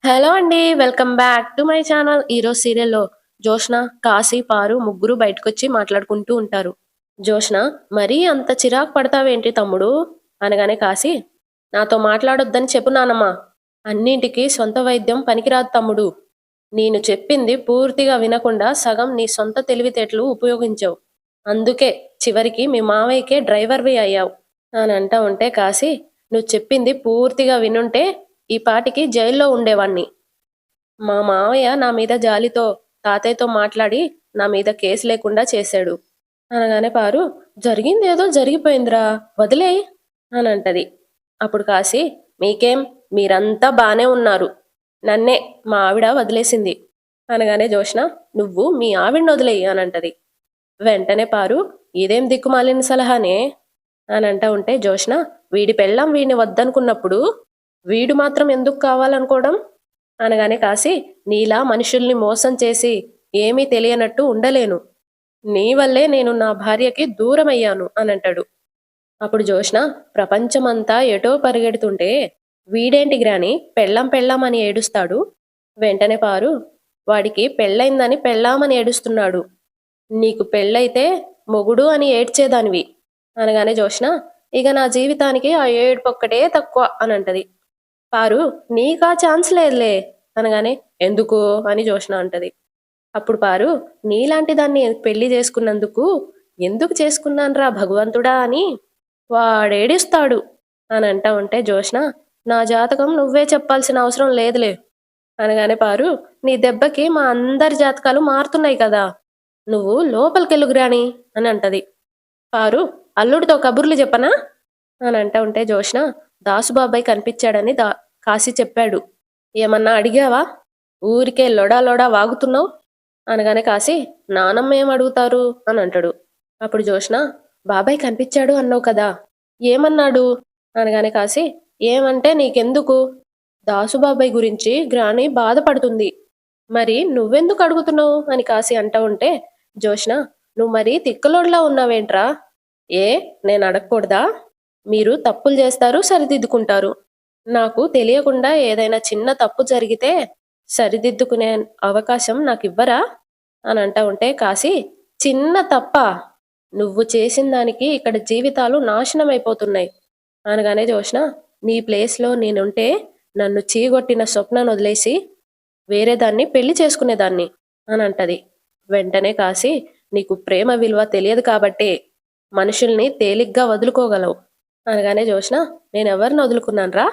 Hello అండి. Welcome back to my channel. ఈరోజు సీరియల్‌లో జోష్న, కాశీ, పారు ముగ్గురు బయటకొచ్చి మాట్లాడుకుంటూ ఉంటారు. జోష్న, "మరీ అంత చిరాకు పడతావేంటి తమ్ముడు?" అనగానే కాశీ, "నాతో మాట్లాడొద్దని చెప్పు నానమ్మ. అన్నింటికి సొంత వైద్యం పనికిరాదు తమ్ముడు. నేను చెప్పింది పూర్తిగా వినకుండా సగం నీ సొంత తెలివితేటలు ఉపయోగించావు. అందుకే చివరికి మీ మావయ్యకే డ్రైవర్‌వి అయ్యావు" అని అంటా ఉంటే కాశీ, "నువ్వు చెప్పింది పూర్తిగా వినుంటే ఈ పాటికి జైల్లో ఉండేవాణ్ణి. మా మావయ్య నా మీద జాలితో తాతయ్యతో మాట్లాడి నా మీద కేసు లేకుండా చేశాడు" అనగానే పారు, "జరిగిందేదో జరిగిపోయిందిరా, వదిలేయ్" అని అంటది. అప్పుడు కాశీ, "మీకేం, మీరంతా బానే ఉన్నారు. నన్నే మా ఆవిడ వదిలేసింది" అనగానే జోష్న, "నువ్వు మీ ఆవిడని వదిలేయ్" అని అంటది. వెంటనే పారు, "ఇదేం దిక్కుమాలిన సలహానే" అని అంటా ఉంటే జోష్న, "వీడి పెళ్ళాం వీడిని వద్దనుకున్నప్పుడు వీడు మాత్రం ఎందుకు కావాలనుకోవడం" అనగానే కాశీ, "నీలా మనుషుల్ని మోసం చేసి ఏమీ తెలియనట్టు ఉండలేను. నీ వల్లే నేను నా భార్యకి దూరమయ్యాను" అని అంటాడు. అప్పుడు జోష్న, "ప్రపంచమంతా ఎటో పరిగెడుతుంటే వీడేంటి గ్రాని పెళ్ళాం పెళ్ళాం అని ఏడుస్తాడు. వెంటనే పారు, వాడికి పెళ్ళైందని పెళ్ళామని ఏడుస్తున్నాడు. నీకు పెళ్ళైతే మొగుడు అని ఏడ్చేదానివి" అనగానే జోష్న, "ఇక నా జీవితానికి ఆ ఏడుపొక్కటే తక్కువ" అని అంటది. పారు, "నీకా ఛాన్స్ లేదులే" అనగానే, "ఎందుకు" అని జోష్న అంటది. అప్పుడు పారు, "నీలాంటి దాన్ని పెళ్లి చేసుకున్నందుకు ఎందుకు చేసుకున్నాన్రా భగవంతుడా అని వాడేడిస్తాడు" అని అంటా ఉంటే జోష్న, "నా జాతకం నువ్వే చెప్పాల్సిన అవసరం లేదులే" అనగానే పారు, "నీ దెబ్బకి మా అందరి జాతకాలు మారుతున్నాయి కదా, నువ్వు లోపలికెళ్ళు గ్రాని" అని అంటది. పారు, "అల్లుడితో కబుర్లు చెప్పనా" అని అంటా ఉంటే జోష్న, "దాసుబాబాయ్ కనిపించాడని కాశీ చెప్పాడు. ఏమన్నా అడిగావా? ఊరికే లొడా లొడా వాగుతున్నావు" అనగానే కాశీ, "నానమ్మ ఏం అడుగుతారు" అని అంటాడు. అప్పుడు జోష్న, "బాబాయ్ కనిపించాడు అన్నావు కదా, ఏమన్నాడు" అనగానే కాశీ, "ఏమంటే నీకెందుకు? దాసుబాబాయ్ గురించి గ్రాని బాధపడుతుంది. మరి నువ్వెందుకు అడుగుతున్నావు" అని కాశీ అంటా ఉంటే జోష్న, "నువ్వు మరీ తిక్కలోడిలా ఉన్నావేంట్రా? ఏ, నేను అడగకూడదా? మీరు తప్పులు చేస్తారు, సరిదిద్దుకుంటారు. నాకు తెలియకుండా ఏదైనా చిన్న తప్పు జరిగితే సరిదిద్దుకునే అవకాశం నాకివ్వరా" అని అంటా ఉంటే కాశీ, "చిన్న తప్పా? నువ్వు చేసిన దానికి ఇక్కడ జీవితాలు నాశనమైపోతున్నాయి" అనగానే జోష్న, "నీ ప్లేస్లో నేనుంటే నన్ను చీగొట్టిన స్వప్నాన్ని వదిలేసి వేరే దాన్ని పెళ్లి చేసుకునేదాన్ని" అని అంటది. వెంటనే కాశీ, "నీకు ప్రేమ విలువ తెలియదు కాబట్టే మనుషుల్ని తేలిగ్గా వదులుకోగలవు" అనగానే జోష్న, "నేనెవరిని వదులుకున్నాన్రా"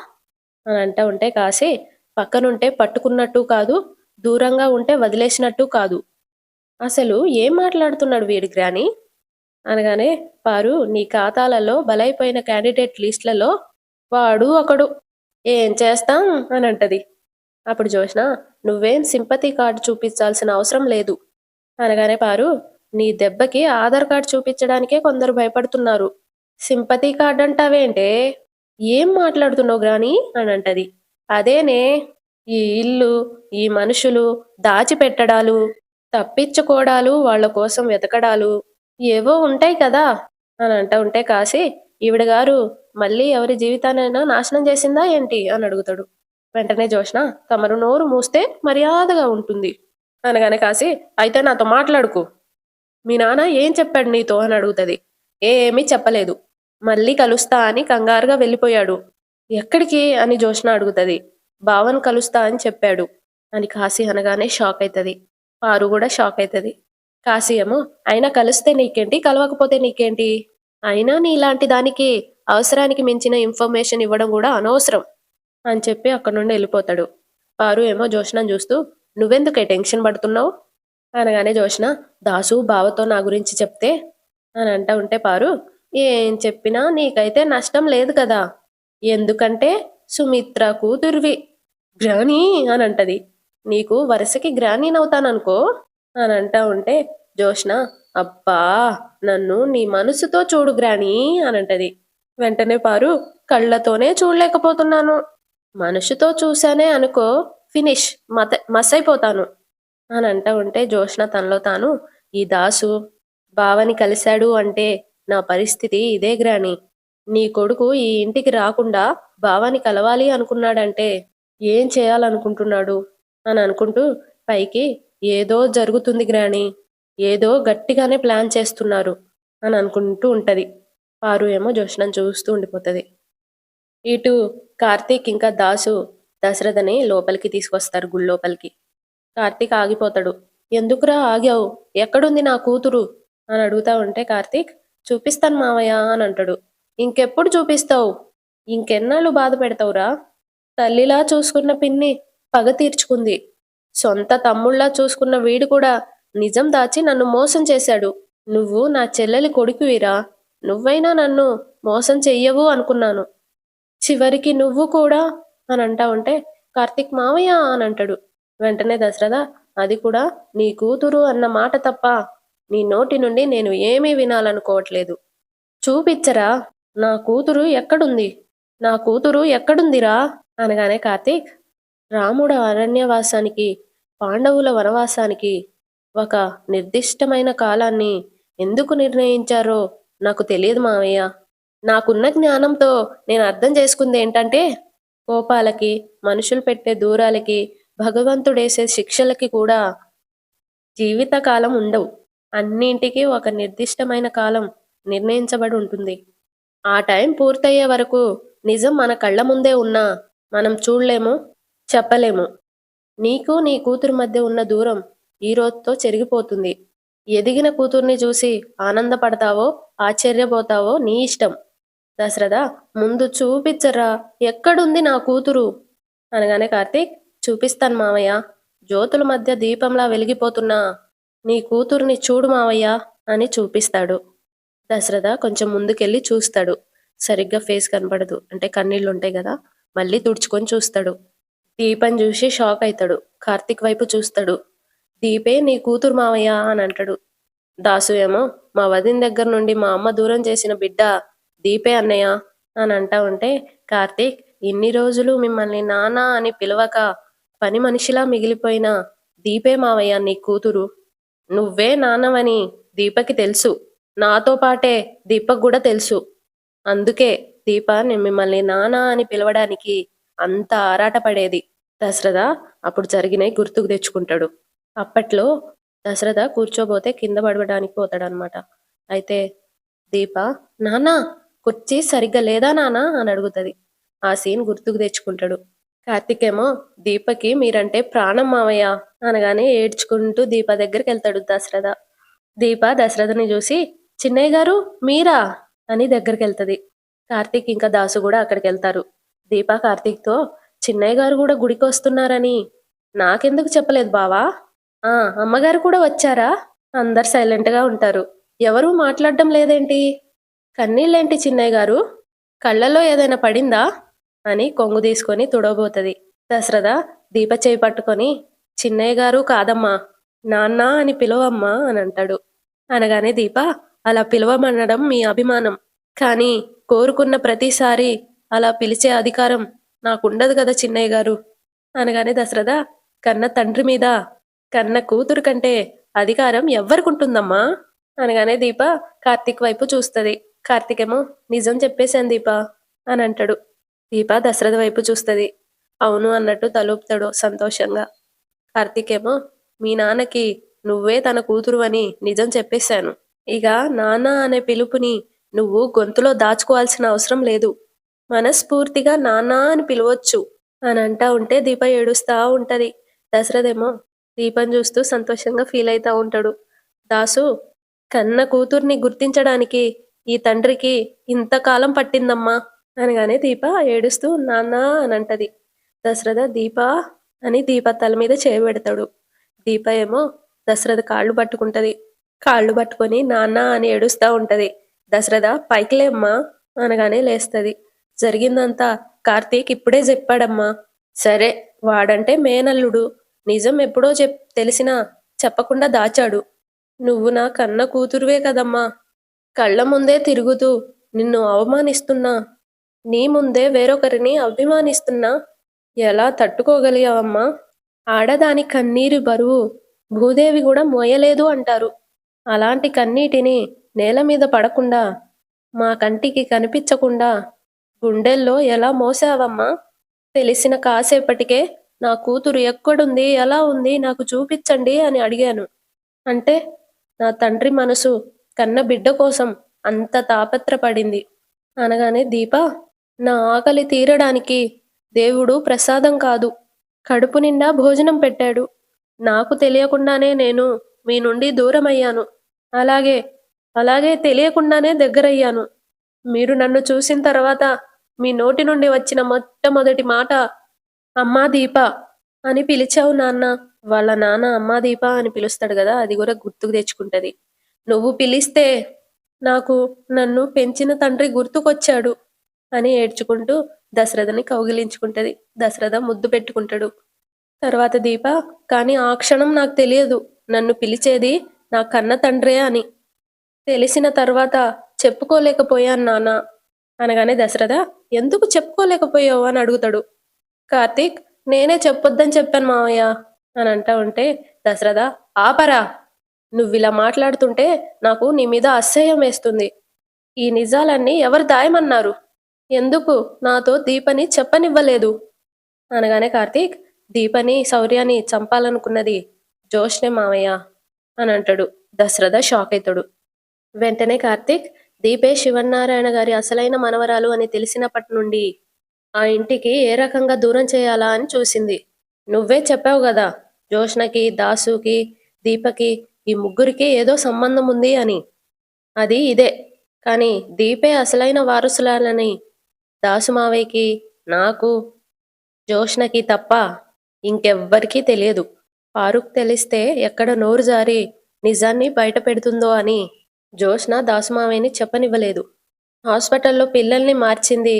అని అంటా ఉంటే కాశీ, "పక్కనుంటే పట్టుకున్నట్టు కాదు, దూరంగా ఉంటే వదిలేసినట్టు కాదు. అసలు ఏం మాట్లాడుతున్నాడు వీడి గ్రాని" అనగానే పారు, "నీ ఖాతాలలో బలైపోయిన క్యాండిడేట్ లిస్ట్లలో వాడు ఒకడు. ఏం చేస్తాం" అని అంటది. అప్పుడు జోష్న, "నువ్వేం సింపతి కార్డు చూపించాల్సిన అవసరం లేదు" అనగానే పారు, "నీ దెబ్బకి ఆధార్ కార్డు చూపించడానికే కొందరు భయపడుతున్నారు. సింపతి కార్డ్ అంటావేంటే? ఏం మాట్లాడుతున్నావు గ్రాని" అని అంటది. "అదేనే, ఈ ఇల్లు, ఈ మనుషులు దాచిపెట్టడాలు, తప్పించుకోవడాలు, వాళ్ళ కోసం వెతకడాలు ఏవో ఉంటాయి కదా" అని అంటా ఉంటే కాశీ, "ఈవిడ గారు మళ్ళీ ఎవరి జీవితాన్నైనా నాశనం చేసిందా ఏంటి" అని అడుగుతాడు. వెంటనే జోష్న, "తమరు నోరు మూస్తే మర్యాదగా ఉంటుంది" అనగానే కాశీ, "అయితే నాతో మాట్లాడుకు. మీ నాన్న ఏం చెప్పాడు నీతో" అని అడుగుతది. "ఏమీ చెప్పలేదు. మళ్ళీ కలుస్తా అని కంగారుగా వెళ్ళిపోయాడు." "ఎక్కడికి" అని జోష్న అడుగుతది. "బావని కలుస్తా అని చెప్పాడు" అని కాశీ అనగానే షాక్ అవుతుంది. పారు కూడా షాక్ అవుతుంది. కాశీ ఏమో, "అయినా కలిస్తే నీకేంటి, కలవకపోతే నీకేంటి? అయినా నీలాంటి దానికి అవసరానికి మించిన ఇన్ఫర్మేషన్ ఇవ్వడం కూడా అనవసరం" అని చెప్పి అక్కడి నుండి వెళ్ళిపోతాడు. పారు ఏమో జోష్నని చూస్తూ, "నువ్వెందుకే టెన్షన్ పడుతున్నావు" అనగానే జోష్న, "దాసు బావతో నా గురించి చెప్తే" అని అంటా ఉంటే పారు, "ఏం చెప్పినా నీకైతే నష్టం లేదు కదా, ఎందుకంటే సుమిత్ర కూతురివి గ్రాని" అని అంటది. "నీకు వరుసకి గ్రానీనవుతాననుకో" అని అంటా ఉంటే జోష్న, "అబ్బా, నన్ను నీ మనసుతో చూడు గ్రాని" అని అంటది. వెంటనే పారు, "కళ్ళతోనే చూడలేకపోతున్నాను, మనసుతో చూశానే అనుకో, ఫినిష్, మసైపోతాను" అని అంటా ఉంటే జోష్న తనలో తాను, "ఈ దాసు బావని కలిశాడు అంటే నా పరిస్థితి ఇదే గ్రాని. నీ కొడుకు ఈ ఇంటికి రాకుండా బావని కలవాలి అనుకున్నాడంటే ఏం చేయాలనుకుంటున్నాడు అని అనుకుంటూ పైకి ఏదో జరుగుతుంది గ్రాని, ఏదో గట్టిగానే ప్లాన్ చేస్తున్నారు అని అనుకుంటూ ఉంటది. పారు ఏమో జోష్నని చూస్తూ ఉండిపోతుంది. ఇటు కార్తీక్ ఇంకా దాసు దశరథని లోపలికి తీసుకొస్తారు గుళ్ళోపలికి. కార్తీక్ ఆగిపోతాడు. ఎందుకురా ఆగావు? ఎక్కడుంది నా కూతురు అని అడుగుతా ఉంటే కార్తీక్ చూపిస్తాను మావయ్య అని అంటాడు. ఇంకెప్పుడు చూపిస్తావు? ఇంకెన్నాళ్ళు బాధ పెడతావురా? తల్లిలా చూసుకున్న పిన్ని పగ తీర్చుకుంది. సొంత తమ్ముళ్లా చూసుకున్న వీడు కూడా నిజం దాచి నన్ను మోసం చేశాడు. నువ్వు నా చెల్లెలి కొడుకువిరా. నువ్వైనా నన్ను మోసం చెయ్యవు అనుకున్నాను. చివరికి నువ్వు కూడా అని అంటా ఉంటే కార్తీక్ మావయ్య అని అంటాడు. వెంటనే దశరథ అది కూడా నీ కూతురు అన్న మాట తప్ప నీ నోటి నుండి నేను ఏమీ వినాలనుకోవట్లేదు. చూపిచ్చరా, నా కూతురు ఎక్కడుంది? నా కూతురు ఎక్కడుందిరా అనగానే కార్తీక్ రాముడు అరణ్యవాసానికి, పాండవుల వనవాసానికి ఒక నిర్దిష్టమైన కాలాన్ని ఎందుకు నిర్ణయించారో నాకు తెలియదు మావయ్య. నాకున్న జ్ఞానంతో నేను అర్థం చేసుకుంది ఏంటంటే కోపాలకి, మనుషులు పెట్టే దూరాలకి, భగవంతుడేసే శిక్షలకి కూడా జీవితకాలం ఉండవు. అన్నింటికీ ఒక నిర్దిష్టమైన కాలం నిర్ణయించబడి ఉంటుంది. ఆ టైం పూర్తయ్యే వరకు నిజం మన కళ్ళ ముందే ఉన్నా మనం చూడలేము, చెప్పలేము. నీకు నీ కూతురు మధ్య ఉన్న దూరం ఈ రోజుతో చెరిగిపోతుంది. ఎదిగిన కూతుర్ని చూసి ఆనందపడతావో ఆశ్చర్యపోతావో నీ ఇష్టం. దశరథ ముందు చూపించరా, ఎక్కడుంది నా కూతురు అనగానే కార్తీక్ చూపిస్తాను మావయ్య. జ్యోతుల మధ్య దీపంలా వెలిగిపోతున్నా నీ కూతుర్ని చూడు మావయ్య అని చూపిస్తాడు. దశరథ కొంచెం ముందుకెళ్ళి చూస్తాడు. సరిగ్గా ఫేస్ కనపడదు, అంటే కన్నీళ్ళు ఉంటాయి కదా, మళ్ళీ తుడుచుకొని చూస్తాడు. దీపం చూసి షాక్ అవుతాడు. కార్తీక్ వైపు చూస్తాడు. దీపే నీ కూతురు మావయ్య అని అంటాడు. దాసు ఏమో మా వదిన దగ్గర నుండి మా అమ్మ దూరం చేసిన బిడ్డ దీపే అన్నయ్య అని అంటా ఉంటే కార్తీక్ ఇన్ని రోజులు మిమ్మల్ని నాన్న అని పిలవక పని మనిషిలా మిగిలిపోయిన దీపే మావయ్య నీ కూతురు. నువ్వే నాన్నవని దీపకి తెలుసు, నాతో పాటే దీపక్ కూడా తెలుసు. అందుకే దీప మిమ్మల్ని నాన్న అని పిలవడానికి అంత ఆరాటపడేది. దశరథ అప్పుడు జరిగినవి గుర్తుకు తెచ్చుకుంటాడు. అప్పట్లో దశరథ కూర్చోబోతే కింద పడవడానికి పోతాడనమాట. అయితే దీప నాన్న కుర్చీ సరిగ్గా లేదా నాన్న అని అడుగుతుంది. ఆ సీన్ గుర్తుకు తెచ్చుకుంటాడు. కార్తిక్ ఏమో దీపకి మీరంటే ప్రాణం మావయ్య అనగానే ఏడ్చుకుంటూ దీప దగ్గరికి వెళ్తాడు దశరథ. దీప దశరథని చూసి చిన్నయ్య గారు మీరా అని దగ్గరికి వెళ్తుంది. కార్తీక్ ఇంకా దాసు కూడా అక్కడికి వెళ్తారు. దీప కార్తీక్తో చిన్నయ్య గారు కూడా గుడికి వస్తున్నారని నాకెందుకు చెప్పలేదు బావా? అమ్మగారు కూడా వచ్చారా? అందరు సైలెంట్గా ఉంటారు. ఎవరూ మాట్లాడడం లేదేంటి? కన్నీళ్ళేంటి చిన్నయ్య గారు? కళ్ళలో ఏదైనా పడిందా అని కొంగు తీసుకొని తుడవబోతుంది. దశరథ దీప చేయి పట్టుకొని చిన్నయ్య గారు కాదమ్మా, నాన్న అని పిలవమ్మా అని అంటాడు. అనగానే దీప అలా పిలవమనడం మీ అభిమానం, కానీ కోరుకున్న ప్రతిసారి అలా పిలిచే అధికారం నాకుండదు కదా చిన్నయ్య గారు అనగానే దశరథ కన్న తండ్రి మీద కన్న కూతురు కంటే అధికారం ఎవ్వరికుంటుందమ్మా అనగానే దీప కార్తీక్ వైపు చూస్తుంది. కార్తీక్ ఏమో నిజం చెప్పేశాను దీప అని అంటాడు. దీప దశరథ వైపు చూస్తుంది. అవును అన్నట్టు తలూపుతాడు సంతోషంగా. కార్తీక్ ఏమో మీ నాన్నకి నువ్వే తన కూతురు అని నిజం చెప్పేశాను. ఇక నాన్న అనే పిలుపుని నువ్వు గొంతులో దాచుకోవాల్సిన అవసరం లేదు. మనస్ఫూర్తిగా నాన్న అని పిలవచ్చు అని అంటా ఉంటే దీప ఏడుస్తా ఉంటది. దశరథేమో దీపం చూస్తూ సంతోషంగా ఫీల్ అవుతా ఉంటాడు. దాసు కన్న కూతుర్ని గుర్తించడానికి ఈ తండ్రికి ఇంతకాలం పట్టిందమ్మా అనగానే దీప ఏడుస్తూ నాన్న అని అంటది. దశరథ దీప అని దీప తల మీద చేయబెడతాడు. దీప ఏమో దశరథ కాళ్ళు పట్టుకుంటది. కాళ్ళు పట్టుకొని నాన్న అని ఏడుస్తా ఉంటది. దశరథ పైకి లేమ్మా అనగానే లేస్తది. జరిగిందంతా కార్తీక్ ఇప్పుడే చెప్పాడమ్మా. సరే, వాడంటే మేనల్లుడు, నిజం ఎప్పుడో తెలిసినా చెప్పకుండా దాచాడు. నువ్వు నా కన్న కూతురువే కదమ్మా. కళ్ళ ముందే తిరుగుతూ నిన్ను అవమానిస్తున్నా, నీ ముందే వేరొకరిని అభిమానిస్తున్నా ఎలా తట్టుకోగలిగావమ్మా? ఆడదాని కన్నీరు బరువు భూదేవి కూడా మోయలేదు అంటారు. అలాంటి కన్నీటిని నేల మీద పడకుండా, మా కంటికి కనిపించకుండా గుండెల్లో ఎలా మోసావమ్మా? తెలిసిన కాసేపటికే నా కూతురు ఎక్కడుంది, ఎలా ఉంది, నాకు చూపించండి అని అడిగాను. అంటే నా తండ్రి మనసు కన్న బిడ్డ కోసం అంత తాపత్రపడింది. అనగానే దీప, నా ఆకలి తీరడానికి దేవుడు ప్రసాదం కాదు, కడుపు నిండా భోజనం పెట్టాడు. నాకు తెలియకుండానే నేను మీ నుండి దూరమయ్యాను. అలాగే అలాగే తెలియకుండానే దగ్గరయ్యాను. మీరు నన్ను చూసిన తర్వాత మీ నోటి నుండి వచ్చిన మొట్టమొదటి మాట అమ్మా దీప అని పిలిచావు నాన్న. వాళ్ళ నాన్న అమ్మా దీప అని పిలుస్తాడు కదా, అది కూడా గుర్తుకు తెచ్చుకుంటది. నువ్వు పిలిస్తే నాకు నన్ను పెంచిన తండ్రి గుర్తుకొచ్చాడు అని ఏడ్చుకుంటూ దశరథని కౌగిలించుకుంటది. దశరథ ముద్దు పెట్టుకుంటాడు. తర్వాత దీప, కానీ ఆ క్షణం నాకు తెలియదు నన్ను పిలిచేది నా కన్న తండ్రే అని. తెలిసిన తర్వాత చెప్పుకోలేకపోయాను నాన్న. అనగానే దశరథ, ఎందుకు చెప్పుకోలేకపోయావు అని అడుగుతాడు. కార్తీక్, నేనే చెప్పొద్దని చెప్పాను మావయ్య అని అంటా ఉంటే దశరథ, ఆపరా, నువ్విలా మాట్లాడుతుంటే నాకు నీ మీద అసహ్యం వేస్తుంది. ఈ నిజాలన్నీ ఎవరు దాయమన్నారు? ఎందుకు నాతో దీపని చెప్పనివ్వలేదు? అనగానే కార్తీక్, దీపని శౌర్యాన్ని చంపాలనుకున్నది జోష్నే మావయ్య అని అంటాడు. దశరథ షాక్ అవుతాడు. వెంటనే కార్తీక్, దీపే శివనారాయణ గారి అసలైన మనవరాలు అని తెలిసినప్పటి నుండి ఆ ఇంటికి ఏ రకంగా దూరం చేయాలా అని చూసింది. నువ్వే చెప్పావు కదా, జోష్నకి, దాసుకి, దీపకి, ఈ ముగ్గురికి ఏదో సంబంధం ఉంది అని. అది ఇదే. కానీ దీపే అసలైన వారసురాలని దాసు మావయ్యకి, నాకు, జోష్నకి తప్ప ఇంకెవ్వరికీ తెలియదు. ఫారూక్ తెలిస్తే ఎక్కడ నోరు జారి నిజాన్ని బయట పెడుతుందో అని జోష్న దాసుమావయ్యని చెప్పనివ్వలేదు. హాస్పిటల్లో పిల్లల్ని మార్చింది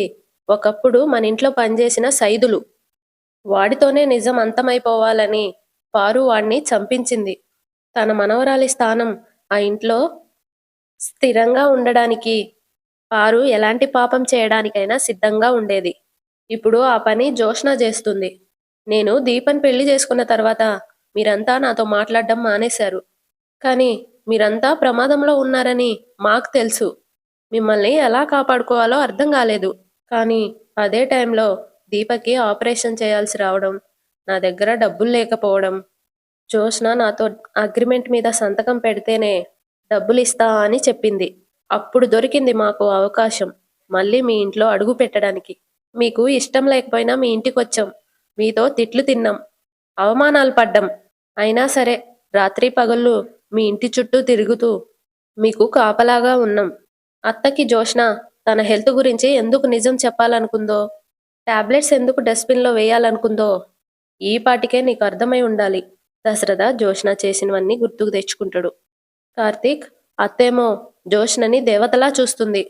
ఒకప్పుడు మన ఇంట్లో పనిచేసిన సైదులు. వాడితోనే నిజం అంతమైపోవాలని పారు వాణ్ణి చంపించింది. తన మనవరాలి స్థానం ఆ ఇంట్లో స్థిరంగా ఉండడానికి పారు ఎలాంటి పాపం చేయడానికైనా సిద్ధంగా ఉండేది. ఇప్పుడు ఆ పని జోష్న చేస్తుంది. నేను దీపన్ పెళ్లి చేసుకున్న తర్వాత మీరంతా నాతో మాట్లాడడం మానేశారు. కానీ మీరంతా ప్రమాదంలో ఉన్నారని మాకు తెలుసు. మిమ్మల్ని ఎలా కాపాడుకోవాలో అర్థం కాలేదు. కానీ అదే టైంలో దీపకి ఆపరేషన్ చేయాల్సి రావడం, నా దగ్గర డబ్బులు లేకపోవడం, జోష్న నాతో అగ్రిమెంట్ మీద సంతకం పెడితేనే డబ్బులు ఇస్తా అని చెప్పింది. అప్పుడు దొరికింది మాకు అవకాశం మళ్ళీ మీ ఇంట్లో అడుగు పెట్టడానికి. మీకు ఇష్టం లేకపోయినా మీ ఇంటికి వచ్చాం. మీతో తిట్లు తిన్నాం, అవమానాలు పడ్డం. అయినా సరే రాత్రి పగళ్ళు మీ ఇంటి చుట్టూ తిరుగుతూ మీకు కాపలాగా ఉన్నాం. అత్తకి జోష్న తన హెల్త్ గురించి ఎందుకు నిజం చెప్పాలనుకుందో, టాబ్లెట్స్ ఎందుకు డస్ట్బిన్లో వేయాలనుకుందో ఈ పాటికే నీకు అర్థమై ఉండాలి. దశరథ జోష్న చేసినవన్నీ గుర్తుకు తెచ్చుకుంటాడు. కార్తీక్, అత్తేమో జోష్నని దేవతలా చూస్తుంది.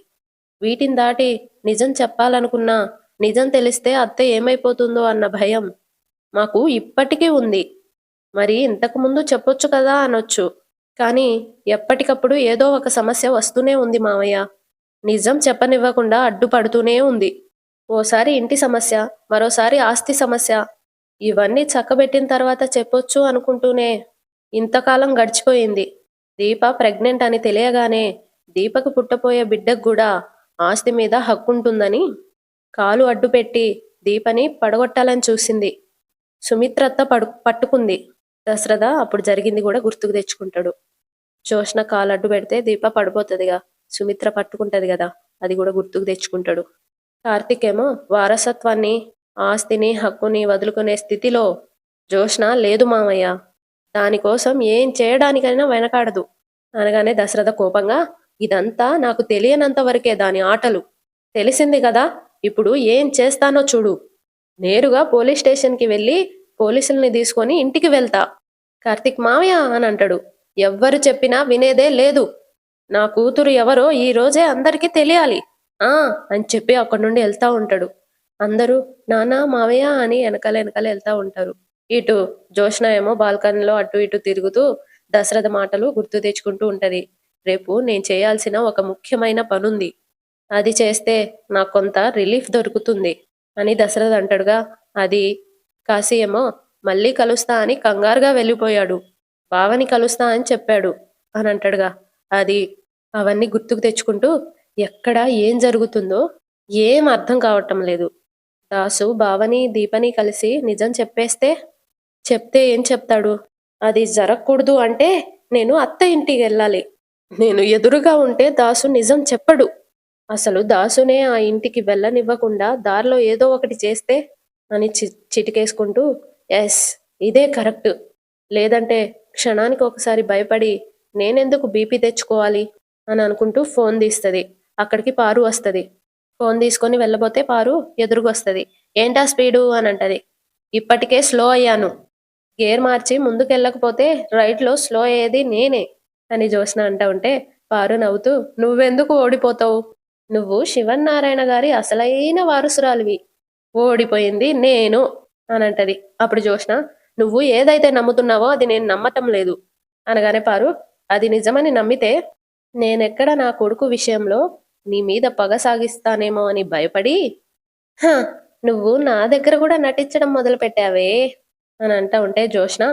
వీటిని దాటి నిజం చెప్పాలనుకున్నా నిజం తెలిస్తే అత్త ఏమైపోతుందో అన్న భయం మాకు ఇప్పటికీ ఉంది. మరి ఇంతకు ముందు చెప్పొచ్చు కదా అనొచ్చు. కానీ ఎప్పటికప్పుడు ఏదో ఒక సమస్య వస్తూనే ఉంది మావయ్య. నిజం చెప్పనివ్వకుండా అడ్డుపడుతూనే ఉంది. ఓసారి ఇంటి సమస్య, మరోసారి ఆస్తి సమస్య. ఇవన్నీ చక్కబెట్టిన తర్వాత చెప్పొచ్చు అనుకుంటూనే ఇంతకాలం గడిచిపోయింది. దీప ప్రెగ్నెంట్ అని తెలియగానే దీపకు పుట్టపోయే బిడ్డకు కూడా ఆస్తి మీద హక్కుంటుందని కాలు అడ్డుపెట్టి దీపని పడగొట్టాలని చూసింది. సుమిత్రత్త పట్టుకుంది. దశరథ అప్పుడు జరిగింది కూడా గుర్తుకు తెచ్చుకుంటాడు. జోష్న కాలు అడ్డు పెడితే దీప పడిపోతుందిగా, సుమిత్ర పట్టుకుంటది కదా, అది కూడా గుర్తుకు తెచ్చుకుంటాడు. కార్తిక్ ఏమో వారసత్వాన్ని, ఆస్తిని, హక్కుని వదులుకునే స్థితిలో జోష్న లేదు మామయ్య. దానికోసం ఏం చేయడానికైనా వెనకాడదు. అనగానే దశరథ కోపంగా, ఇదంతా నాకు తెలియనంత వరకే దాని ఆటలు. తెలిసింది కదా, ఇప్పుడు ఏం చేస్తానో చూడు. నేరుగా పోలీస్ స్టేషన్కి వెళ్ళి పోలీసుల్ని తీసుకొని ఇంటికి వెళ్తా. కార్తిక్ మావయ్య అని అంటాడు. ఎవ్వరు చెప్పినా వినేదే లేదు. నా కూతురు ఎవరో ఈ రోజే అందరికీ తెలియాలి అని చెప్పి అక్కడి నుండి వెళ్తా ఉంటాడు. అందరూ నానా మావయ్య అని వెనకాల వెళ్తా ఉంటారు. ఇటు జోష్న ఏమో బాల్కనీలో అటు ఇటు తిరుగుతూ దశరథ మాటలు గుర్తు తెచ్చుకుంటూ ఉంటది. రేపు నేను చేయాల్సిన ఒక ముఖ్యమైన పనుంది, అది చేస్తే నాకు కొంత రిలీఫ్ దొరుకుతుంది అని దశరథ అంటాడుగా. అది కాశీ ఏమో మళ్ళీ కలుస్తా అని కంగారుగా వెళ్ళిపోయాడు. బావని కలుస్తా అని చెప్పాడు అని అంటాడుగా. అది అవన్నీ గుర్తుకు తెచ్చుకుంటూ ఎక్కడ ఏం జరుగుతుందో ఏం అర్థం కావటం లేదు. దాసు బావని దీపని కలిసి నిజం చెప్పేస్తే చెప్తే ఏం చెప్తాడు? అది జరగకూడదు అంటే నేను అత్త ఇంటికి వెళ్ళాలి. నేను ఎదురుగా ఉంటే దాసు నిజం చెప్పడు. అసలు దాసునే ఆ ఇంటికి వెళ్ళనివ్వకుండా దారిలో ఏదో ఒకటి చేస్తే అని చిటికేసుకుంటూ ఎస్, ఇదే కరెక్ట్. లేదంటే క్షణానికి ఒకసారి భయపడి నేనెందుకు బీపీ తెచ్చుకోవాలి అని అనుకుంటూ ఫోన్ తీస్తుంది. అక్కడికి పారు వస్తుంది. ఫోన్ తీసుకొని వెళ్ళబోతే పారు ఎదురుగొస్తుంది. ఏంటా స్పీడు అని అంటది. ఇప్పటికే స్లో అయ్యాను. గేర్ మార్చి ముందుకెళ్ళకపోతే రైట్లో స్లో అయ్యేది నేనే అని జ్యోత్స్న అంటా ఉంటే పారు నవ్వుతూ నువ్వెందుకు ఓడిపోతావు? నువ్వు శివన్నారాయణ గారి అసలైన వారసురాలివి. ఓడిపోయింది నేను అని అంటది. అప్పుడు జ్యోత్స్న నువ్వు ఏదైతే నమ్ముతున్నావో అది నేను నమ్మటం లేదు అనగానే పారు అది నిజమని నమ్మితే నేనెక్కడ నా కొడుకు విషయంలో నీ మీద పగ సాగిస్తానేమో అని భయపడి హ, నువ్వు నా దగ్గర కూడా నటించడం మొదలు పెట్టావే అని అంటా ఉంటే జ్యోత్స్న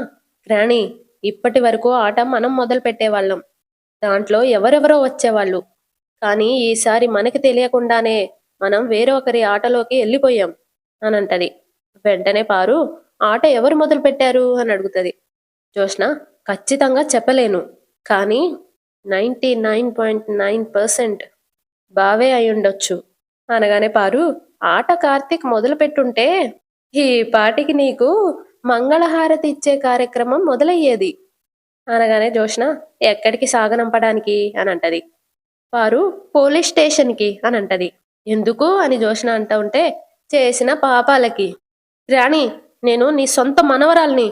రాణి, ఇప్పటి వరకు ఆట మనం మొదలు పెట్టేవాళ్ళం. దాంట్లో ఎవరెవరో వచ్చేవాళ్ళు. కానీ ఈసారి మనకి తెలియకుండానే మనం వేరే ఒకరి ఆటలోకి వెళ్ళిపోయాం అని అంటది. వెంటనే పారు ఆట ఎవరు మొదలు పెట్టారు అని అడుగుతుంది. జ్యోత్స్న ఖచ్చితంగా చెప్పలేను, కానీ 99.9% బావే అయ్యుండొచ్చు అనగానే పారు ఆట కార్తీక్ మొదలు పెట్టుంటే ఈ పాటికి నీకు మంగళహారతి ఇచ్చే కార్యక్రమం మొదలయ్యేది అనగానే జ్యోత్స్న ఎక్కడికి సాగనంపడానికి అని అంటది. పారు పోలీస్ స్టేషన్కి అని అంటది. ఎందుకు అని జ్యోత్స్న అంటా ఉంటే చేసిన పాపాలకి. రాణి, నేను నీ సొంత మనవరాల్ని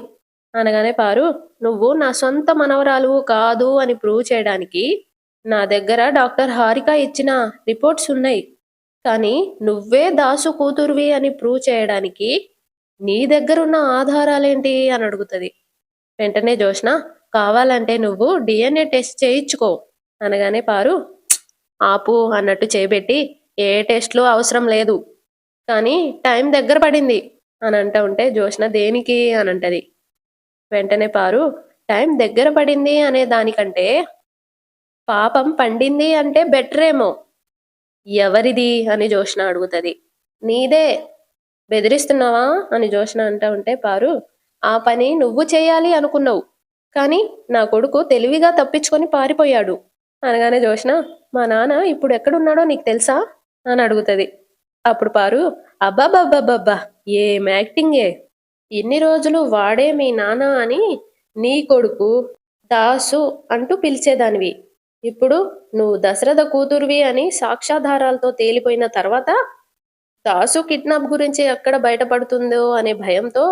అనగానే పారు నువ్వు నా సొంత మనవరాలు కాదు అని ప్రూవ్ చేయడానికి నా దగ్గర డాక్టర్ హారిక ఇచ్చిన రిపోర్ట్స్ ఉన్నాయి. కానీ నువ్వే దాసు కూతురువి అని ప్రూవ్ చేయడానికి నీ దగ్గరున్న ఆధారాలేంటి అని అడుగుతుంది. వెంటనే జ్యోత్స్న కావాలంటే నువ్వు డిఎన్ఏ టెస్ట్ చేయించుకో అనగానే పారు ఆపు అన్నట్టు చేయబెట్టి ఏ టెస్ట్లు అవసరం లేదు, కానీ టైం దగ్గర పడింది అని అంటూ ఉంటే జ్యోత్స్న దేనికి అని అంటది. వెంటనే పారు టైం దగ్గర పడింది అనే దానికంటే పాపం పండింది అంటే బెటరేమో. ఎవరిది అని జ్యోత్స్న అడుగుతుంది. నీదే. బెదిరిస్తున్నావా అని జ్యోత్స్న అంటా ఉంటే పారు ఆ పని నువ్వు చేయాలి అనుకున్నావు, కానీ నా కొడుకు తెలివిగా తప్పించుకొని పారిపోయాడు అనగానే జ్యోత్స్న మా నాన్న ఇప్పుడు ఎక్కడున్నాడో నీకు తెలుసా అని అడుగుతుంది. అప్పుడు పారు అబ్బాబ్బాబ్బాబ్బా ఏం యాక్టింగే. ఇన్ని రోజులు వాడే మీ నాన్న అని నీ కొడుకు దాసు అంటూ పిలిచేదానివి. ఇప్పుడు నువ్వు దశరథ కూతురువి అని సాక్ష్యాధారాలతో తేలిపోయిన తర్వాత దాసు కిడ్నాప్ గురించి ఎక్కడ బయటపడుతుందో అనే భయంతో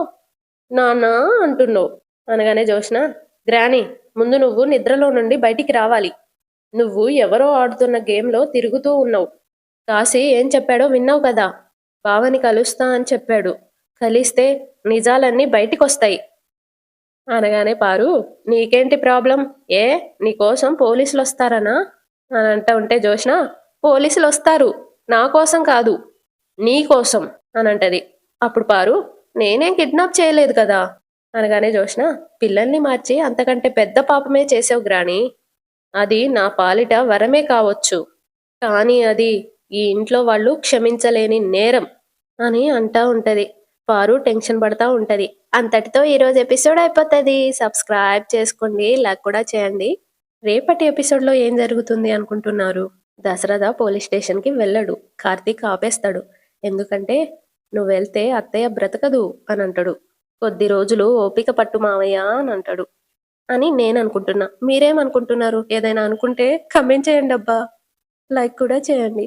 నాన్న అంటున్నావు అనగానే జ్యోత్స్న గ్రాని, ముందు నువ్వు నిద్రలో నుండి బయటికి రావాలి. నువ్వు ఎవరో ఆడుతున్న గేమ్లో తిరుగుతూ ఉన్నావు. కాశీ ఏం చెప్పాడో విన్నావు కదా. బావని కలుస్తా అని చెప్పాడు. కలిస్తే నిజాలన్నీ బయటికొస్తాయి అనగానే పారు నీకేంటి ప్రాబ్లం? ఏ నీకోసం పోలీసులు వస్తారనా అని అంటా ఉంటే జ్యోత్స్న పోలీసులు వస్తారు, నా కోసం కాదు నీ కోసం అని అంటది. అప్పుడు పారు నేనేం కిడ్నాప్ చేయలేదు కదా అనగానే జ్యోత్స్న పిల్లల్ని మార్చి అంతకంటే పెద్ద పాపమే చేసావు గ్రాని. అది నా పాలిట వరమే కావచ్చు, కానీ అది ఈ ఇంట్లో వాళ్ళు క్షమించలేని నేరం అని అంటా ఉంటది. పారు టెన్షన్ పడతా ఉంటది. అంతటితో ఈరోజు ఎపిసోడ్ అయిపోతుంది. సబ్స్క్రైబ్ చేసుకోండి, లైక్ కూడా చేయండి. రేపటి ఎపిసోడ్లో ఏం జరుగుతుంది అనుకుంటున్నారు? దశరథ పోలీస్ స్టేషన్కి వెళ్ళడు. కార్తీక్ ఆపేస్తాడు. ఎందుకంటే నువ్వు వెళ్తే అత్తయ్య బ్రతకదు అని అంటాడు. కొద్ది రోజులు ఓపిక పట్టు మావయ్య అని అంటాడు అని నేను అనుకుంటున్నా. మీరేమనుకుంటున్నారు? ఏదైనా అనుకుంటే కమెంట్ చేయండి అబ్బా, లైక్ కూడా చేయండి.